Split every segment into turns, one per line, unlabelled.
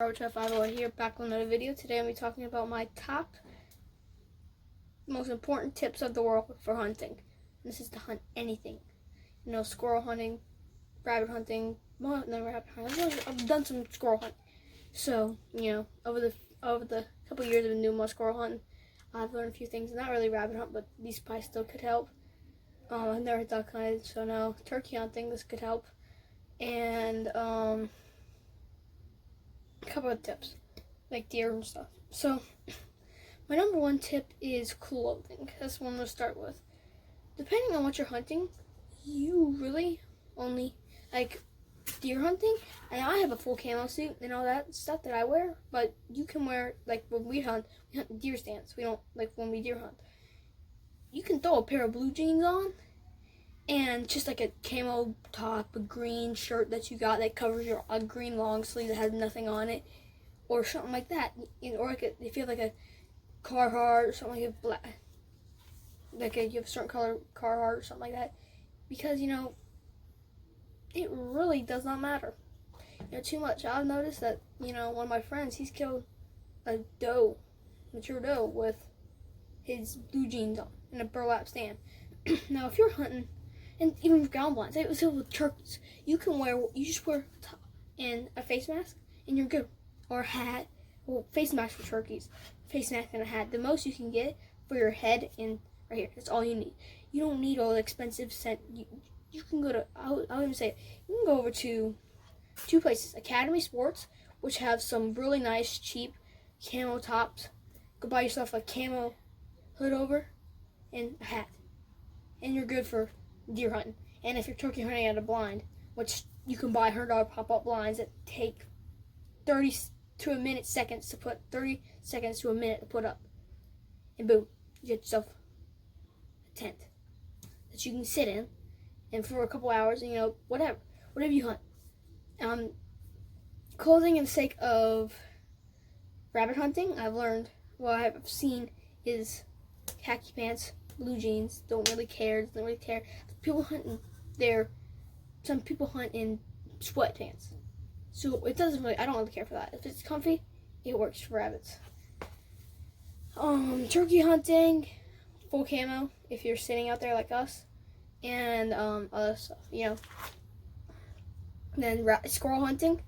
Rocha508 here, back with another video. Today I'm going to be talking about my top most important tips of the world for hunting. This is to hunt anything. You know, squirrel hunting, rabbit hunting. Well, no rabbit hunting. I've done some squirrel hunting. So, you know, over the couple years I've been doing my squirrel hunting, I've learned a few things. Not really rabbit hunt, but these probably still could help. I've never duck hunted, so no. Turkey hunting, this could help. And, a couple of tips, like deer and stuff. So, my number one tip is clothing. That's one to start with. Depending on what you're hunting, you really only, like deer hunting, and I have a full camo suit and all that stuff that I wear, but you can wear, like when we hunt deer stands. We don't, like when we deer hunt. You can throw a pair of blue jeans on and just like a camo top, a green shirt that you got that covers a green long sleeve that has nothing on it, or something like that. Or like if you have like a Carhartt or something like a black, you have a certain color Carhartt or something like that, because you know it really does not matter. You know, too much. I've noticed that one of my friends, he's killed a mature doe with his blue jeans on in a burlap stand. Now, if you're hunting, and even with ground blinds, it was with turkeys. You just wear a top and a face mask, and you're good. Or a hat. Well, face mask for turkeys. Face mask and a hat. The most you can get for your head and right here. That's all you need. You don't need all the expensive scent. You can go to, I'll even say it, you can go over to two places. Academy Sports, which have some really nice, cheap camo tops. Go buy yourself a camo hood over and a hat. And you're good for deer hunting. And if you're turkey hunting at a blind, which you can buy $100 pop-up blinds that take 30 to a minute seconds to put 30 seconds to a minute to put up, and boom, you get yourself a tent that you can sit in and for a couple hours, and whatever you hunt. Clothing in the sake of rabbit hunting, I've seen is khaki pants, blue jeans. Don't really care. People hunting some people hunt in sweatpants. So it doesn't really, I don't really care for that. If it's comfy, it works for rabbits. Turkey hunting, full camo if you're sitting out there like us, and other stuff, Then squirrel hunting,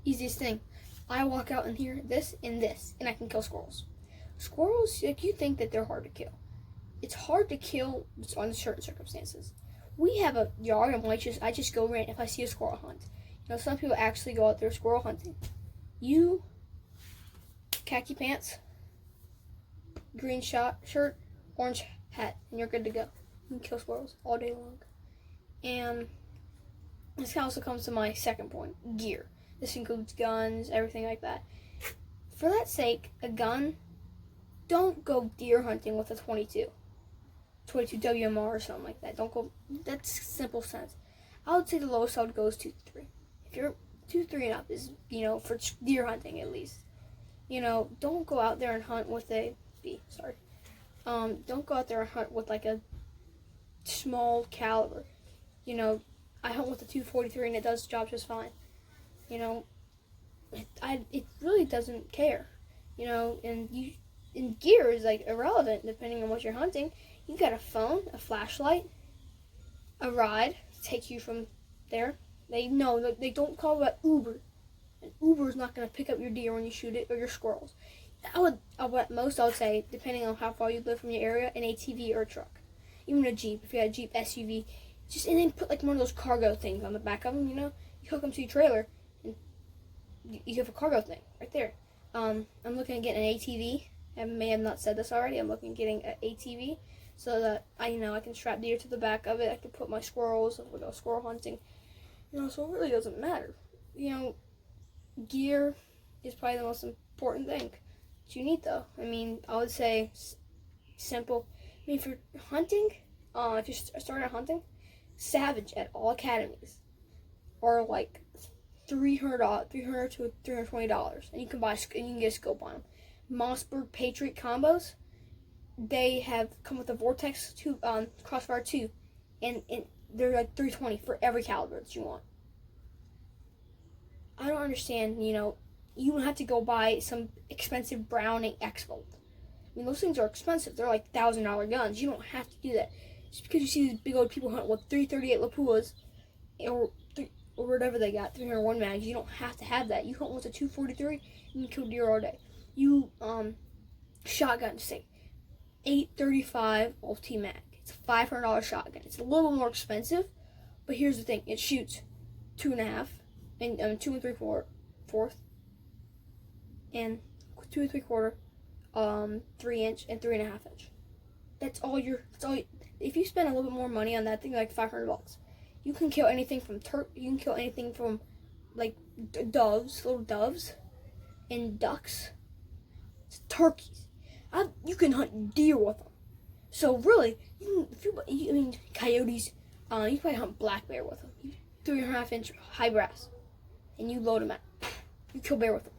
easiest thing. I walk out in here, this, and I can kill squirrels. Squirrels, like, you think that they're hard to kill. It's hard to kill on certain circumstances. We have a yard, and I just go in if I see a squirrel hunt. Some people actually go out there squirrel hunting. You, khaki pants, green shirt, orange hat, and you're good to go. You can kill squirrels all day long. And this also comes to my second point, gear. This includes guns, everything like that. For that sake, a gun, don't go deer hunting with a 22 WMR or something like that. Don't go, that's simple sense. I would say the lowest I would go is 2-3. If you're 2-3 and up is, for deer hunting at least. Don't go out there and hunt with don't go out there and hunt with like a small caliber. I hunt with a 243 and it does the job just fine. It really doesn't care. And gear is like irrelevant depending on what you're hunting. You got a phone, a flashlight, a ride to take you from there. They don't call it Uber. And Uber is not going to pick up your deer when you shoot it or your squirrels. I would say, depending on how far you live from your area, an ATV or a truck. Even a Jeep, if you had a Jeep SUV. And then put like one of those cargo things on the back of them, You hook them to your trailer and you have a cargo thing right there. I'm looking at getting an ATV. I may have not said this already. I'm looking at getting an ATV so that I can strap deer to the back of it. I can put my squirrels if we go squirrel hunting. So it really doesn't matter. Gear is probably the most important thing that you need, though. I would say simple. For hunting, if you're starting out hunting, Savage at all academies are like $300 to $320, and you can get a scope on them. Mossberg Patriot combos, they have come with a Vortex 2 Crossfire 2, and they're like $320 for every caliber that you want. I don't understand, you don't have to go buy some expensive Browning X-Bolt. I mean, those things are expensive. They're like $1,000 guns. You don't have to do that. Just because you see these big old people hunt with 338 Lapuas or whatever they got, 301 mags, you don't have to have that. You hunt with a 243, you can kill deer all day. You shotgun, say 835 ulti mag. It's a $500 shotgun. It's a little more expensive, but here's the thing: it shoots 2.5 and 2 3/4, and 2 3/4, 3-inch and 3.5-inch. That's all. If you spend a little bit more money on that thing, like $500, you can kill anything from You can kill anything from like little doves, and ducks, turkeys. You can hunt deer with them. So really, coyotes. You can probably hunt black bear with them. 3.5-inch high brass, and you load them out. You kill bear with them.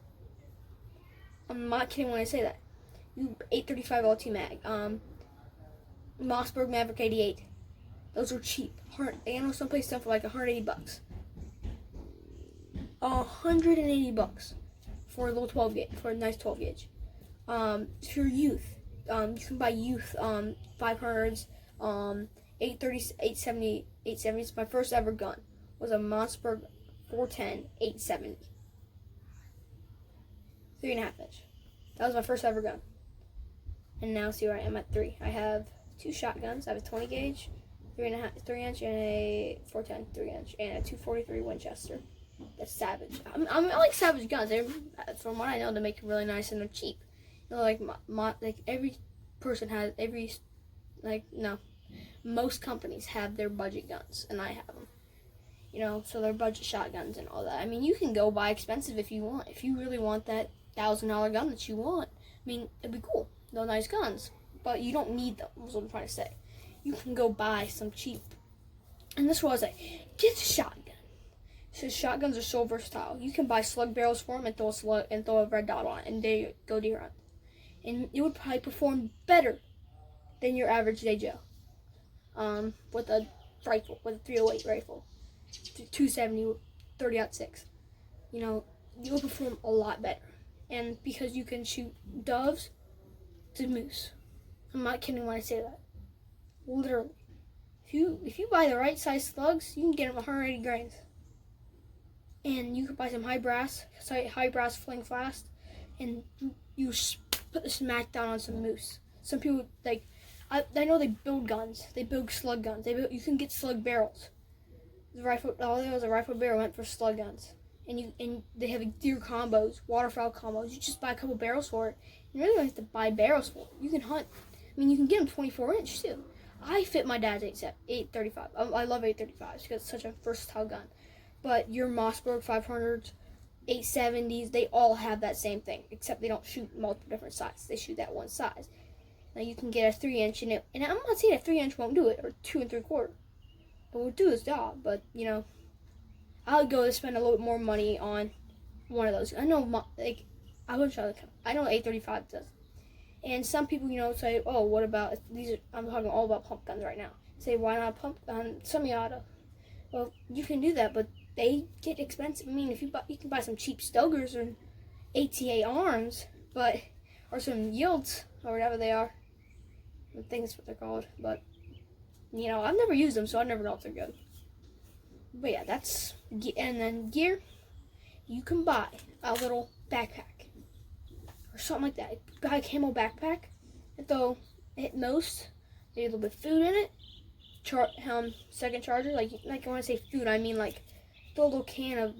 I'm not kidding when I say that. You 835 LT mag. Mossberg Maverick 88. Those are cheap. I know some places sell for like $180. $180 for a little 12 gauge, for a nice 12 gauge. If you're youth, you can buy youth 500s, 830, 870, 870s. My first ever gun was a Mossberg 410 870, 3.5-inch. That was my first ever gun. And now see where I am at 3. I have 2 shotguns. I have a 20 gauge, 3-inch, and a 410 3-inch, and a 243 Winchester. That's savage. I like savage guns. From what I know, they make it really nice and they're cheap. You know, like every person has most companies have their budget guns, and I have them. You know, so they're budget shotguns and all that. I mean, you can go buy expensive if you want. If you really want that $1,000 gun that you want, I mean, it'd be cool. They're nice guns, but you don't need them. That's what I'm trying to say. You can go buy some cheap. And this was get a shotgun. So shotguns are so versatile. You can buy slug barrels for them and throw a red dot on it, and they go deer hunt. And it would probably perform better than your average day Joe. With a 308 rifle, 270, 30-06. You know, you'll perform a lot better. And because you can shoot doves to moose. I'm not kidding when I say that. Literally. If you buy the right size slugs, you can get them 180 grains. And you can buy some high brass fling fast, and you put the smack down on some moose. Some people I know they build guns. They build slug guns. You can get slug barrels. There was a rifle barrel meant for slug guns, and they have deer combos, waterfowl combos. You just buy a couple barrels for it. You really don't have to buy barrels for it. You can hunt. I mean, you can get them 24-inch too. I fit my dad's 835. I love 835s because it's such a versatile gun. But your Mossberg 500s, 870s, they all have that same thing, except they don't shoot multiple different sizes. They shoot that one size. Now you can get a 3-inch and I'm not saying a 3-inch won't do it, or 2 3/4. It will do its job, but you know, I would go to spend a little bit more money on one of those. I know, I would try to. I know 835 does. And some people, you know, say, "Oh, what about these?" I'm talking all about pump guns right now. Say, why not pump gun semi-auto? Well, you can do that, but they get expensive. I mean, you can buy some cheap Stogers or ATA arms, or some Yields or whatever they are. I think that's what they're called. But you know, I've never used them, so I never know if they're good. But yeah, and then gear. You can buy a little backpack or something like that. Buy a camo backpack, and throw at most maybe a little bit of food in it. Second charger, like when I say food, I mean like throw a little can of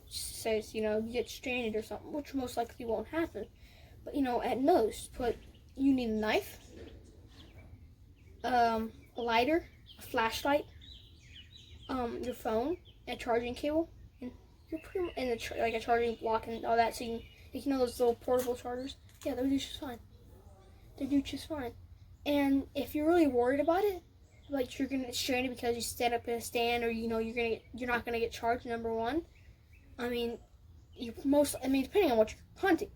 says, you know, you get stranded or something, which most likely won't happen. But you know, at most, you need a knife, a lighter, a flashlight, your phone, a charging cable, and you're pretty much like a charging block and all that. So you know those little portable chargers. Yeah, they do just fine. They do just fine. And if you're really worried about it, like you're gonna get stranded because you stand up in a stand, or you know you're not gonna get charged. Number one, I mean, depending on what you're hunting.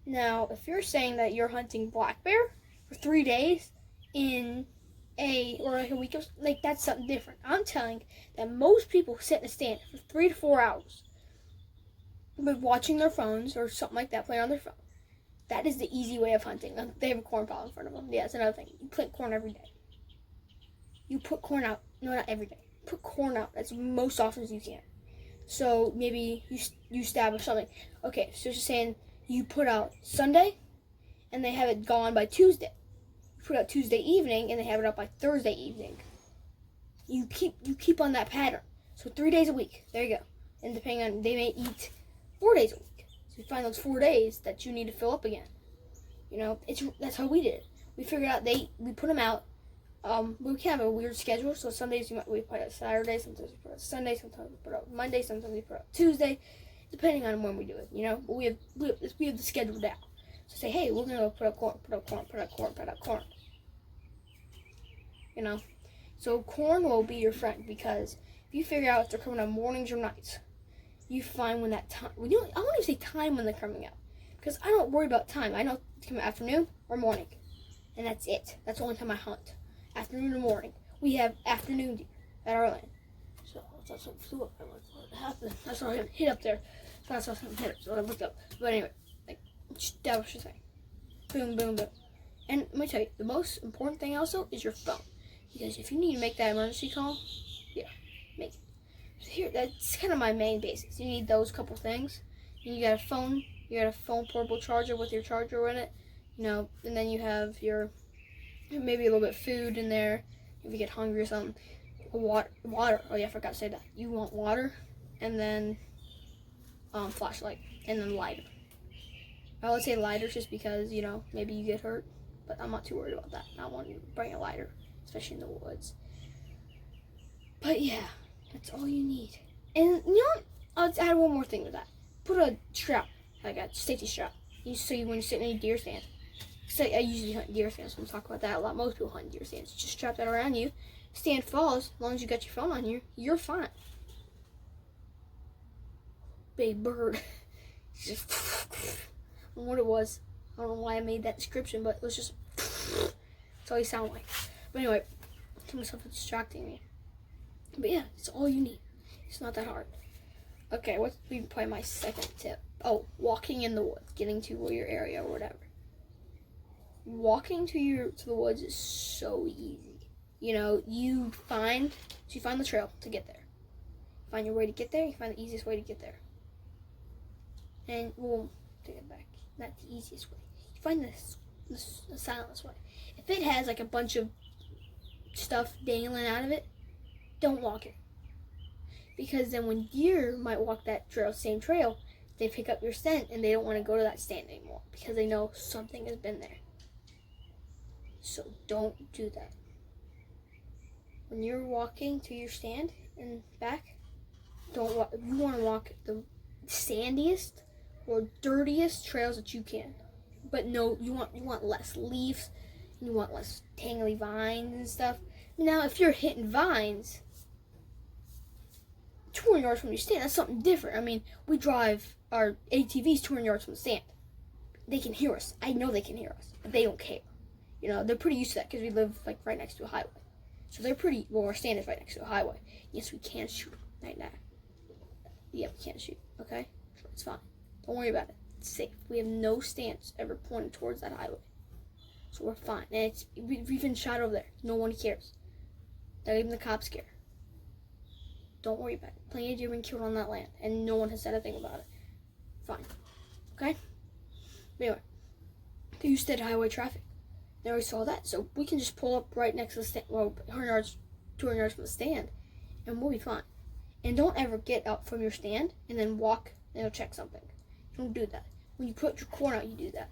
Now, if you're saying that you're hunting black bear for 3 days or like a week, like that's something different. I'm telling that most people sit in a stand for 3 to 4 hours. by watching their phones or something like that, playing on their phone. That is the easy way of hunting. They have a corn pile in front of them. Yeah, that's another thing. You plant corn every day. You put corn out. No, not every day. Put corn out as most often as you can. So maybe you establish something. Okay, so just saying you put out Sunday, and they have it gone by Tuesday. You put out Tuesday evening, and they have it out by Thursday evening. You keep on that pattern. So 3 days a week. There you go. And depending on, they may eat 4 days a week. So you find those 4 days that you need to fill up again. You know, that's how we did it. We figured out we put them out. We can have a weird schedule. So some days we put out Saturday, sometimes we put out Sunday, sometimes we put out Monday, sometimes we put out Tuesday, depending on when we do it. You know, but we have the schedule down. So say, hey, we're gonna go put out corn, put out corn, put out corn, put out corn. You know, so corn will be your friend, because if you figure out if they're coming out mornings or nights, you find when that time. I won't even say time when they're coming out, because I don't worry about time. I know it's coming afternoon or morning, and that's it. That's the only time I hunt. Afternoon or morning. We have afternoon deer at our land. So that's what flew up. What happened? I saw him hit up there. So I saw something hit it, so I looked up. But anyway, like that was the thing. Boom, boom, boom. And let me tell you, the most important thing also is your phone. Because if you need to make that emergency call, yeah, make it. So here, that's kind of my main basis. You need those couple things. You got a phone. You got a phone portable charger with your charger in it. You know, and then you have your maybe a little bit of food in there if you get hungry or something. Water. Oh yeah, I forgot to say that. You want water, and then flashlight, and then lighter. I would say lighter just because, you know, maybe you get hurt, but I'm not too worried about that. I want you to bring a lighter, especially in the woods. But yeah, that's all you need. And you know what? I'll add one more thing to that. Put a strap, like a safety strap, so when you sit in a deer stand. So I usually hunt deer stands, so we'll talk about that a lot. Most people hunt deer stands. Just strap that around you. Stand falls, as long as you got your phone on you, you're fine. Big bird. Just, I don't know what it was. I don't know why I made that description, but it was just, that's all you sound like. But anyway, something distracting me. But yeah, it's all you need. It's not that hard. Okay, what's probably my second tip? Oh, walking in the woods, getting to your area or whatever. Walking to the woods is so easy. You know, you find the trail to get there. You find your way to get there. You find the easiest way to get there. And we'll take it back. Not the easiest way. You find the silentest way. If it has like a bunch of stuff dangling out of it, don't walk it. Because then when deer might walk that same trail, they pick up your scent and they don't want to go to that stand anymore because they know something has been there. So don't do that. When you're walking to your stand and back, don't walk. You want to walk the sandiest or dirtiest trails that you can. But no, you want less leaves, you want less tangly vines and stuff. Now, if you're hitting vines 200 yards from your stand, that's something different. I mean, we drive our ATVs 200 yards from the stand. They can hear us. I know they can hear us, but they don't care. You know, they're pretty used to that because we live like right next to a highway. So they're our stand is right next to a highway. Yes, we can shoot right now. Yeah, we can shoot, okay? It's fine. Don't worry about it. It's safe. We have no stands ever pointed towards that highway. So we're fine. And we've been shot over there. No one cares. Not even the cops care. Don't worry about it. Plenty of deer been killed on that land, and no one has said a thing about it. Fine. Okay? But anyway, they used to hit highway traffic. They already saw that, so we can just pull up right next to the stand, well, 100 yards, 200 yards from the stand, and we'll be fine. And don't ever get up from your stand and then walk and go check something. Don't do that. When you put your corn out, you do that.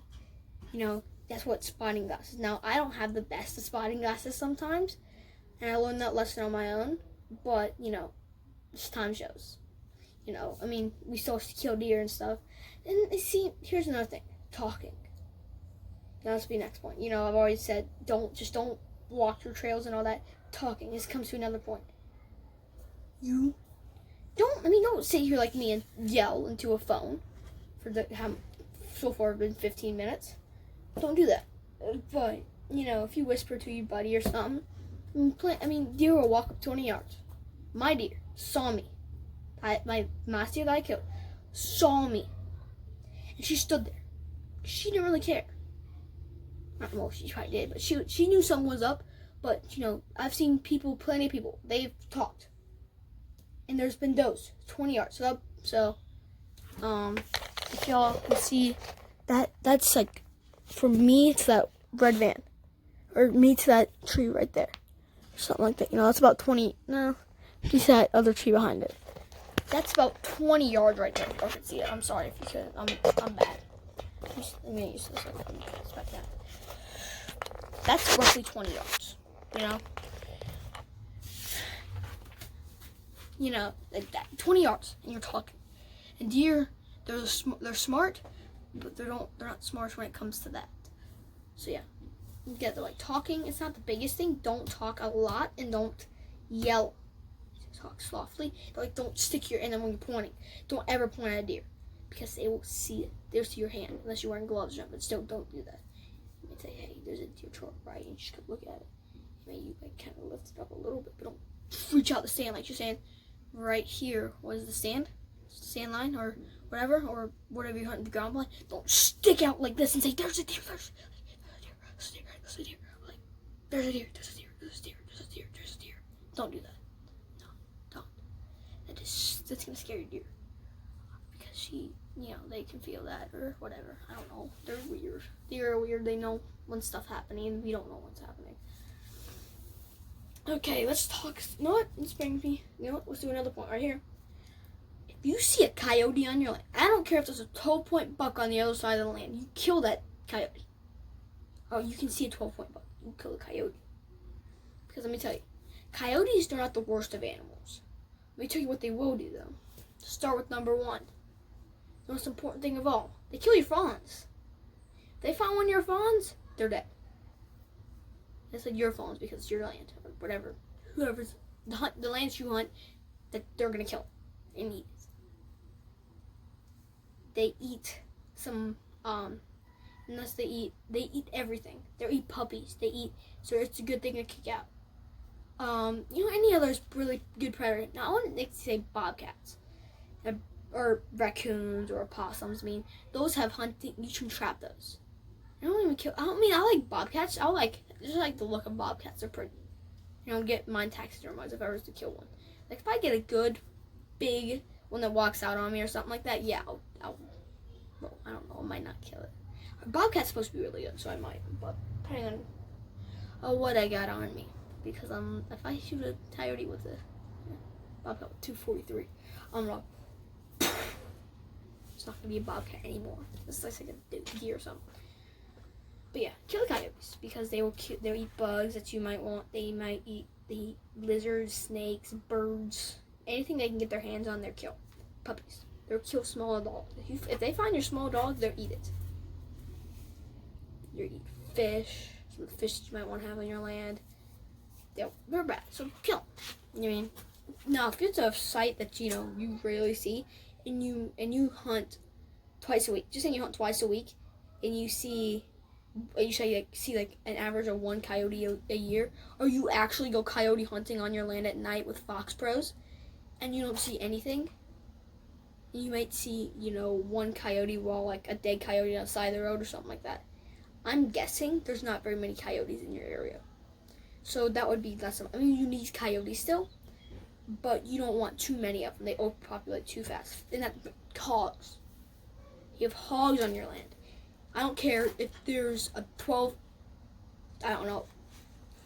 You know, that's what spotting glasses. Now, I don't have the best of spotting glasses sometimes, and I learned that lesson on my own, but, you know, just time shows. You know, I mean, we still have to kill deer and stuff. And see, here's another thing. Talking. Now, this will be the next point. You know, I've already said, don't walk through trails and all that. Talking. This comes to another point. Don't sit here like me and yell into a phone for so far been 15 minutes. Don't do that. But, you know, if you whisper to your buddy or something, deer will walk up 20 yards. My deer saw me. My last deer that I killed saw me, and she stood there. She didn't really care. I don't know if she probably did, but she knew something was up. But, I've seen plenty of people, they've talked. And there's been does, 20 yards. So, if y'all can see, that's like, from me to that red van. Or me to that tree right there. Something like that. That's about 20, no, you see that other tree behind it. That's about 20 yards right there. If y'all can see it. I'm sorry if you couldn't. I'm bad. Let me use this. That's roughly 20 yards. Like that, 20 yards, and you're talking. And deer, they're smart, but they're not smart when it comes to that. So yeah, they're like talking. It's not the biggest thing. Don't talk a lot, and don't yell. Talk softly. Don't stick and then when you're pointing, don't ever point at a deer, because they will see it. They'll see your hand unless you're wearing gloves or something. But still, don't do that. You may say, hey, there's a deer to our right, and you just look at it. You kind of lift it up a little bit, but don't reach out the stand like you're saying. Right here, what is the stand? Sand line or whatever you hunt in the ground blind. Don't stick out like this and say, there's a deer, there's a deer. Like, there's a deer. Don't do that. No, don't. That's gonna scare your deer. Because they can feel that or whatever. I don't know. They're weird. Deer are weird. They know when stuff's happening, and we don't know what's happening. Okay, let's talk. You know what? This brings me. Let's do another point right here. If you see a coyote on your land, I don't care if there's a 12-point buck on the other side of the land, you kill that coyote. Oh, you can see a 12-point buck. You kill the coyote. Because let me tell you, coyotes are not the worst of animals. Let me tell you what they will do, though. To start with number one, the most important thing of all, they kill your fawns. If they find one of your fawns, they're dead. It's like your fawns because it's your land or whatever. Whoever's the lands you hunt, that they're gonna kill and eat. They eat some unless they eat everything. They eat puppies. So it's a good thing to kick out. Any other really good predator. Now I wouldn't like to say bobcats or raccoons or opossums. I mean, those have hunting. You can trap those. I I like bobcats. Just like the look of bobcats. They're pretty. Get mine taxidermized if I was to kill one. Like if I get a good, big one that walks out on me or something like that, yeah, I'll I don't know, I might not kill it. A bobcat's supposed to be really good, so I might. But depending on what I got on me, because if I shoot a coyote with a bobcat with 243, it's not gonna be a bobcat anymore. It's like a deer or something. But yeah, kill the coyotes because they'll eat bugs that you might want. They eat lizards, snakes, birds, anything they can get their hands on. They'll kill. Puppies. They'll kill small dogs. If they find your small dog, they'll eat it. They'll eat fish, some of the fish that you might want to have on your land. They're bad, so kill them. Now if it's a site that you rarely see, and you hunt twice a week, just saying you hunt twice a week, and you see an average of one coyote a year, or you actually go coyote hunting on your land at night with Fox Pros, and you don't see anything, you might see, one coyote while like a dead coyote on the side of the road or something like that. I'm guessing there's not very many coyotes in your area. So that would be less. You need coyotes still, but you don't want too many of them. They overpopulate too fast. And that hogs. You have hogs on your land. I don't care if there's a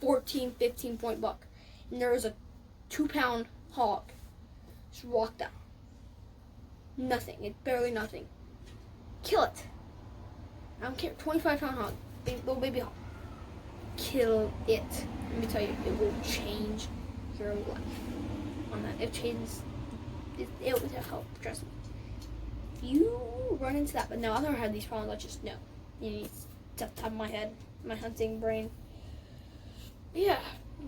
14, 15-point buck, and there is a 2-pound hog. Just walk down. Nothing. It's barely nothing. Kill it. I don't care. 25-pound hog. Little baby hog. Kill it. Let me tell you, it will change your life. On that, it changes. It will help. Trust me. You run into that, but no, I've never had these problems. I just know. It's off the top of my head, my hunting brain. But yeah,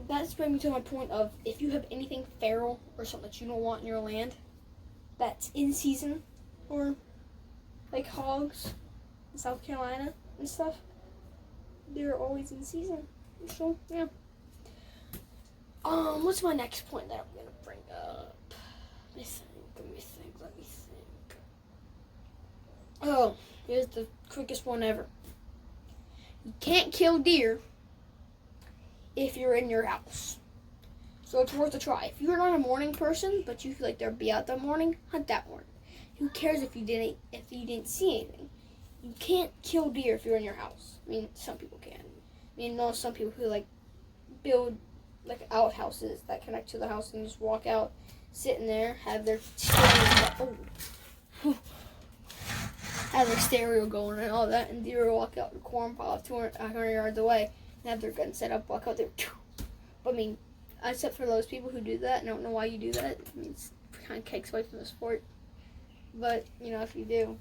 that's bringing me to my point of if you have anything feral or something that you don't want in your land, that's in season, or like hogs in South Carolina and stuff, they're always in season. So yeah. What's my next point that I'm gonna bring up? Let me think. Oh, here's the quickest one ever. You can't kill deer if you're in your house. So it's worth a try. If you're not a morning person, but you feel like there'll be out that morning, hunt that morning. Who cares if you didn't see anything? You can't kill deer if you're in your house. I mean, some people can. I mean, know some people who like build like outhouses that connect to the house and just walk out, sit in there, have their have their stereo going and all that, and deer will walk out the corn pile 100 yards away and have their gun set up, walk out there. But I mean, except for those people who do that, I don't know why you do that. I mean, it's kind of takes away from the sport. But, you know, if you do,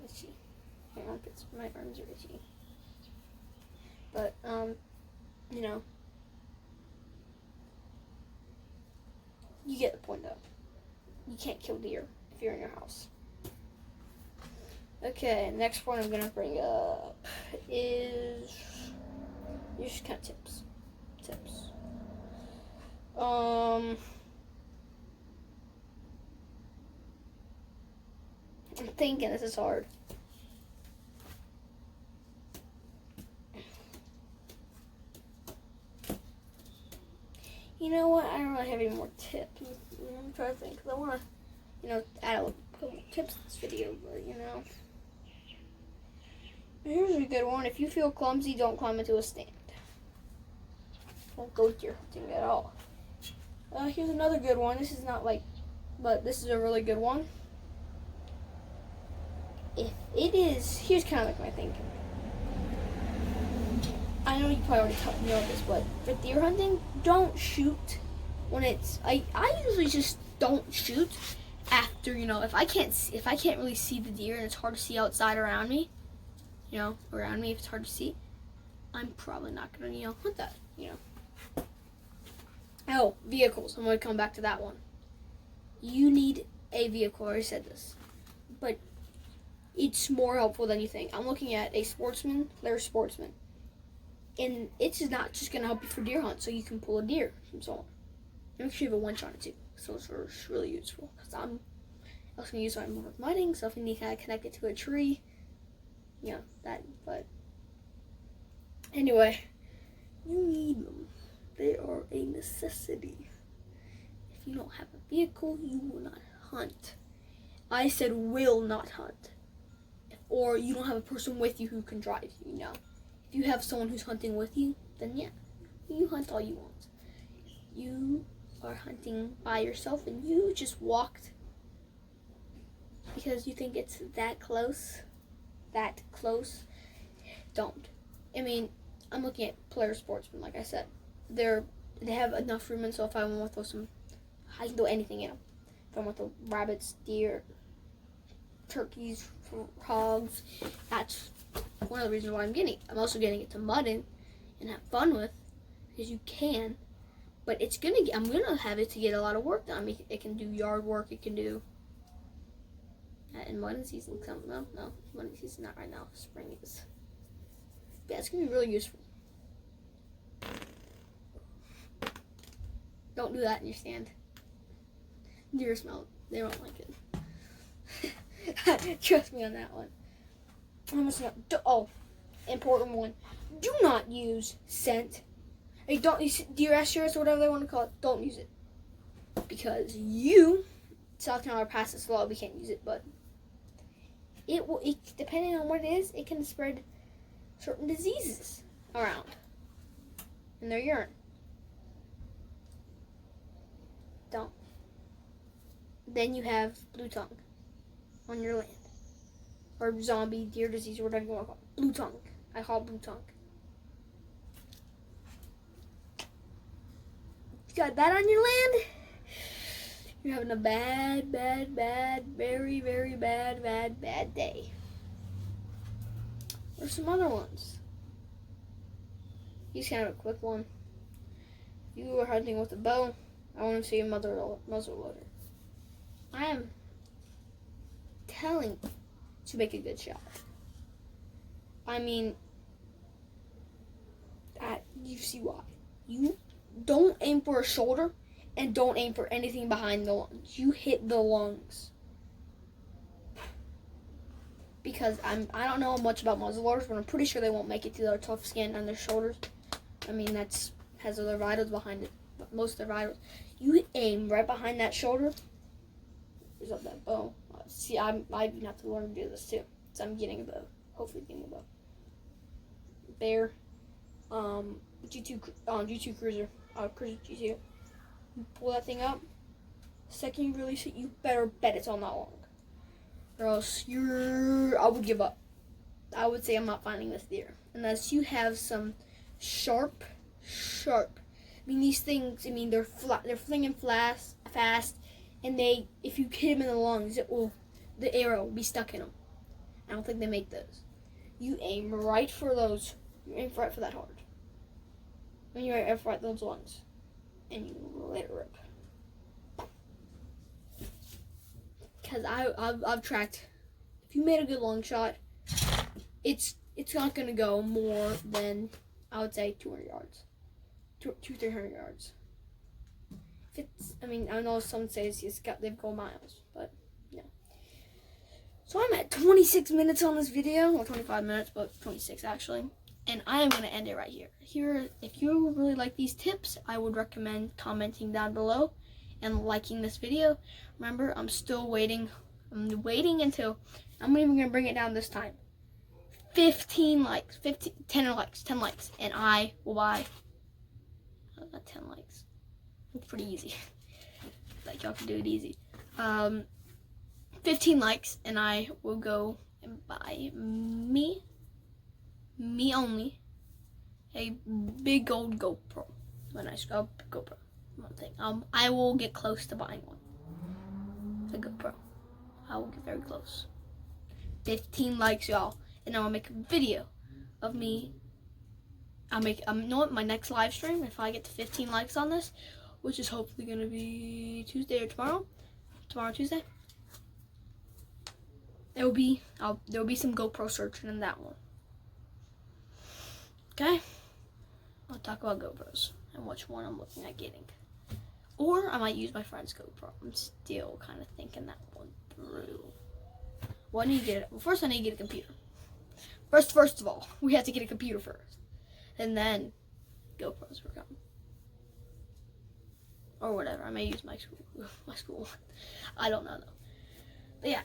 itchy. My arms are itchy. But, you know, you get the point though. You can't kill deer if you're in your house. Okay, next point I'm gonna bring up is just kind of tips. I'm thinking this is hard. You know what? I don't really have any more tips. I'm trying to think because I want to, you know, add a couple tips to this video, but you know. Here's a good one. If you feel clumsy, don't climb into a stand. Don't go deer hunting at all. Here's another good one. This is not like, but this is a really good one. If it is, here's kind of like my thinking. I know you probably already know this, but for deer hunting, don't shoot when it's. I usually just don't shoot after, you know, if I can't really see the deer and it's hard to see outside around me, you know, around me if it's hard to see, I'm probably not gonna, you know, hunt that, you know. Oh, vehicles. I'm gonna come back to that one. You need a vehicle. I already said this, but it's more helpful than you think. I'm looking at a Sportsman, Claire Sportsman. And it's not just going to help you for deer hunt, so you can pull a deer from somewhere. You actually have a winch on it too, so it's really useful. Because I'm also going to use it more with mudding, so if you need to kind of connect it to a tree, you know, that, but anyway, you need them. They are a necessity. If you don't have a vehicle, you will not hunt. I said will not hunt. Or you don't have a person with you who can drive you, you know. If you have someone who's hunting with you, then yeah, you hunt all you want. You are hunting by yourself and you just walked because you think it's that close, don't. I mean, I'm looking at Player Sportsman, like I said. They have enough room, and so if I want to throw some, I can throw anything in them. If I want to throw rabbits, deer, turkeys, hogs, that's one of the reasons why I'm getting it. I'm also getting it to mud in and have fun with, because you can, but I'm gonna have it to get a lot of work done. I mean, it can do yard work, it can do, in mudding season, no, mudding season not right now, spring is. Yeah, it's gonna be really useful. Don't do that in your stand. Deer smell it. They don't like it. Trust me on that one. Important one. Do not use scent. Hey, don't use deer assurance or whatever they want to call it. Don't use it. Because South Carolina passed this law, we can't use it, but depending on what it is, it can spread certain diseases around in their urine. Don't. Then you have blue tongue on your land. Or zombie deer disease or whatever you want to call it. Blue tongue. I call it blue tongue. You got that on your land? You're having a bad, very, very bad day. Or some other ones. Here's kind of a quick one. If you are hunting with a bow, I want to see a muzzle loader. I am telling you to make a good shot. I mean, you see why. You don't aim for a shoulder and don't aim for anything behind the lungs. You hit the lungs. because I don't know much about muzzleloaders, but I'm pretty sure they won't make it to their tough skin on their shoulders. I mean, that's has other vitals behind it, but most of their vitals. You aim right behind that shoulder. There's up that bow. See, I even have to learn to do this too. So I'm getting a bow. Hopefully getting a bow. Bear. G2 Cruiser. Cruiser G2. You pull that thing up. Second you release it, you better bet it's all not long. Or else I would give up. I would say I'm not finding this deer. Unless you have some sharp. I mean, these things, they're flinging fast, and if you hit them in the lungs, the arrow will be stuck in them. I don't think they make those. You aim right for those. You aim right for that heart. And you aim right those lungs, and you let it rip. Because I've tracked. If you made a good long shot, it's not gonna go more than, I would say, 200 yards, 300 yards. If it's, I know some say they've gone miles, but no. So I'm at 26 minutes on this video, or 25 minutes, but 26 actually, and I am gonna end it right here. If you really like these tips, I would recommend commenting down below and liking this video. Remember, I'm still waiting. I'm waiting until, I'm even gonna bring it down this time. 15 likes, 10 likes, and I will buy 10 likes. It's pretty easy. Like, y'all can do it easy. 15 likes, and I will go and buy me only, a big old GoPro. A nice GoPro. One thing. I will get close to buying one. A GoPro. I will get very close. 15 likes, y'all. And then I'll make a video of me. I'll make, you know what, my next live stream, if I get to 15 likes on this, which is hopefully going to be Tuesday or tomorrow, Tuesday, there will be some GoPro searching in that one. Okay? I'll talk about GoPros and which one I'm looking at getting. Or I might use my friend's GoPro. I'm still kind of thinking that one through. Well, I need to get it. Well, first I need to get a computer. First of all, we have to get a computer first. And then GoPros will come. Or whatever. I may use my school. I don't know though. But yeah,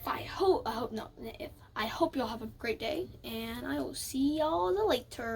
I hope y'all have a great day, and I will see y'all later.